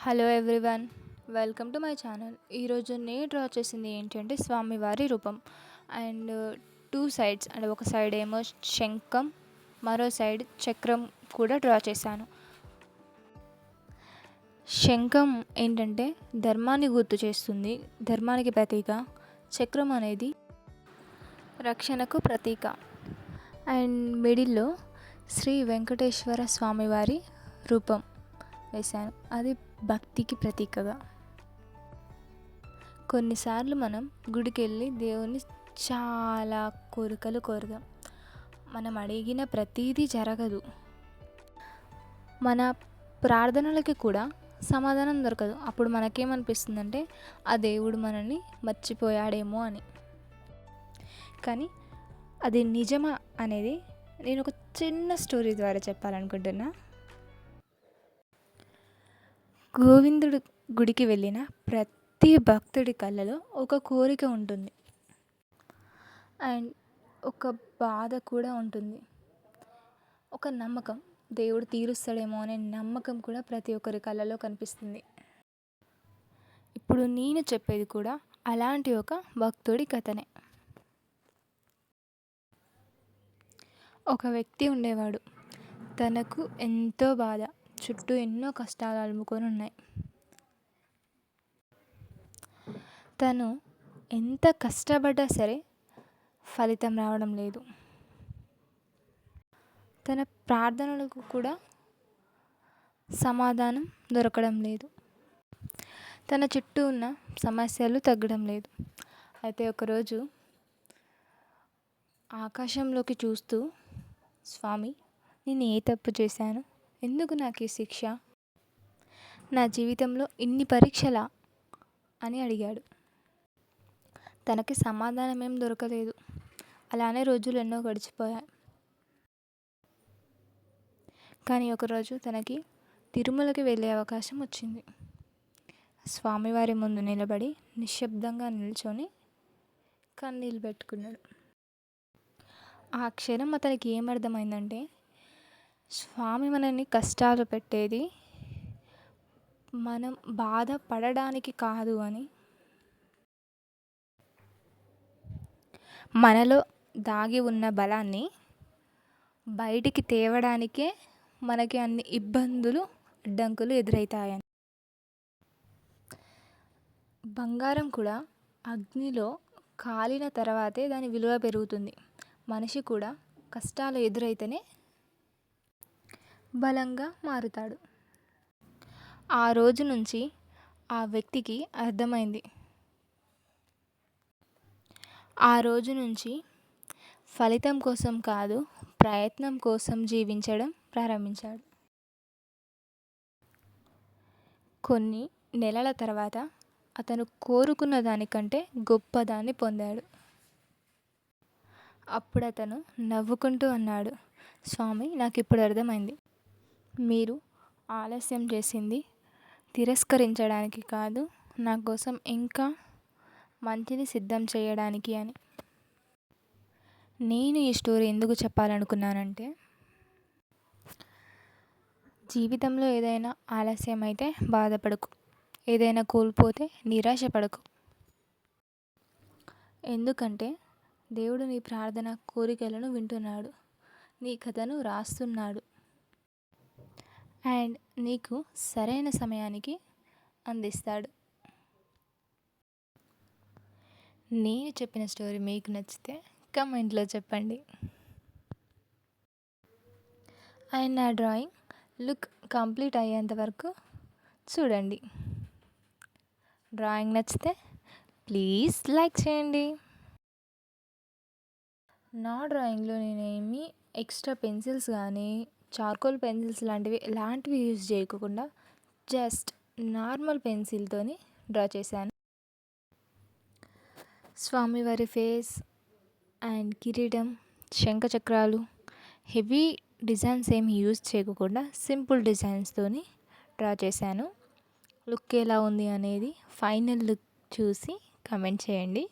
Hello everyone, welcome to my channel. ఈరోజు నేను draw చేసింది ఏంటంటే స్వామివారి రూపం. అండ్ టూ సైడ్స్, అంటే ఒక సైడ్ ఏమో శంఖం, మరో సైడ్ చక్రం కూడా డ్రా చేశాను. శంఖం ఏంటంటే ధర్మాన్ని గుర్తు చేస్తుంది, ధర్మానికి ప్రతీక. చక్రం అనేది రక్షణకు ప్రతీక. అండ్ మిడిల్లో శ్రీ వెంకటేశ్వర స్వామివారి రూపం వేశాను, అది భక్తికి ప్రతీకగా. కొన్నిసార్లు మనం గుడికి వెళ్ళి దేవుని చాలా కోరికలు కోరుదాం. మనం అడిగిన ప్రతీదీ జరగదు. మన ప్రార్థనలకి కూడా సమాధానం దొరకదు. అప్పుడు మనకేమనిపిస్తుందంటే ఆ దేవుడు మనల్ని మర్చిపోయాడేమో అని. కానీ అది నిజమా అనేది నేను ఒక చిన్న స్టోరీ ద్వారా చెప్పాలనుకుంటున్నా. గోవిందుడు గుడికి వెళ్ళిన ప్రతి భక్తుడి కళ్ళలో ఒక కోరిక ఉంటుంది, అండ్ ఒక బాధ కూడా ఉంటుంది. ఒక నమ్మకం, దేవుడు తీరుస్తాడేమో అనే నమ్మకం కూడా ప్రతి ఒక్కరి కళ్ళలో కనిపిస్తుంది. ఇప్పుడు నేను చెప్పేది కూడా అలాంటి ఒక భక్తుడి కథనే. ఒక వ్యక్తి ఉండేవాడు. తనకు ఎంతో బాధ, చుట్టూ ఎన్నో కష్టాలు అలుముకొని ఉన్నాయి. తను ఎంత కష్టపడ్డా సరే ఫలితం రావడం లేదు. తన ప్రార్థనలకు కూడా సమాధానం దొరకడం లేదు. తన చుట్టూ ఉన్న సమస్యలు తగ్గడం లేదు. అయితే ఒకరోజు ఆకాశంలోకి చూస్తూ, స్వామి, నేను ఏ తప్పు చేశాను? ఎందుకు నాకు ఈ శిక్ష? నా జీవితంలో ఇన్ని పరీక్షలా అని అడిగాడు. తనకి సమాధానం ఏం దొరకలేదు. అలానే రోజులు ఎన్నో గడిచిపోయాయి. కానీ ఒకరోజు తనకి తిరుమలకి వెళ్ళే అవకాశం వచ్చింది. స్వామివారి ముందు నిలబడి నిశ్శబ్దంగా నిల్చొని కన్నీళ్ళు పెట్టుకున్నాడు. ఆ క్షణం అతనికి ఏమర్థమైందంటే, స్వామి మనల్ని కష్టాలు పెట్టేది మనం బాధపడడానికి కాదు అని, మనలో దాగి ఉన్న బలాన్ని బయటికి తేవడానికే మనకి అన్ని ఇబ్బందులు, అడ్డంకులు ఎదురవుతాయని. బంగారం కూడా అగ్నిలో కాలిన తర్వాతే దాని విలువ పెరుగుతుంది. మనిషి కూడా కష్టాలు ఎదురైతేనే బలంగా మారుతాడు. ఆ రోజు నుంచి ఆ వ్యక్తికి అర్థమైంది. ఆ రోజు నుంచి ఫలితం కోసం కాదు, ప్రయత్నం కోసం జీవించడం ప్రారంభించాడు. కొన్ని నెలల తర్వాత అతను కోరుకున్న దానికంటే గొప్పదాన్ని పొందాడు. అప్పుడు అతను నవ్వుకుంటూ అన్నాడు, స్వామి, నాకు ఇప్పుడు అర్థమైంది. మీరు ఆలస్యం చేసింది తిరస్కరించడానికి కాదు, నా కోసం ఇంకా మంచిని సిద్ధం చేయడానికి అని. నేను ఈ స్టోరీ ఎందుకు చెప్పాలనుకున్నానంటే, జీవితంలో ఏదైనా ఆలస్యం అయితే బాధపడకు, ఏదైనా కోల్పోతే నిరాశపడకు. ఎందుకంటే దేవుడు నీ ప్రార్థన, కోరికలను వింటున్నాడు, నీ కథను రాస్తున్నాడు, అండ్ నీకు సరైన సమయానికి అందిస్తాడు. నేను చెప్పిన స్టోరీ మీకు నచ్చితే కమెంట్లో చెప్పండి. అండ్ నా డ్రాయింగ్ లుక్ కంప్లీట్ అయ్యేంత వరకు చూడండి. డ్రాయింగ్ నచ్చితే ప్లీజ్ లైక్ చేయండి. నా డ్రాయింగ్లో నేనేమి ఎక్స్ట్రా పెన్సిల్స్ కానీ, చార్కోల్ పెన్సిల్స్ లాంటివి యూజ్ చేయకుండా జస్ట్ నార్మల్ పెన్సిల్తోని డ్రా చేశాను. స్వామివారి ఫేస్ అండ్ కిరీటం, శంఖచక్రాలు, హెవీ డిజైన్స్ ఏమి యూజ్ చేయకుండా సింపుల్ డిజైన్స్తోని డ్రా చేశాను. లుక్ ఎలా ఉంది అనేది ఫైనల్ లుక్ చూసి కమెంట్ చేయండి.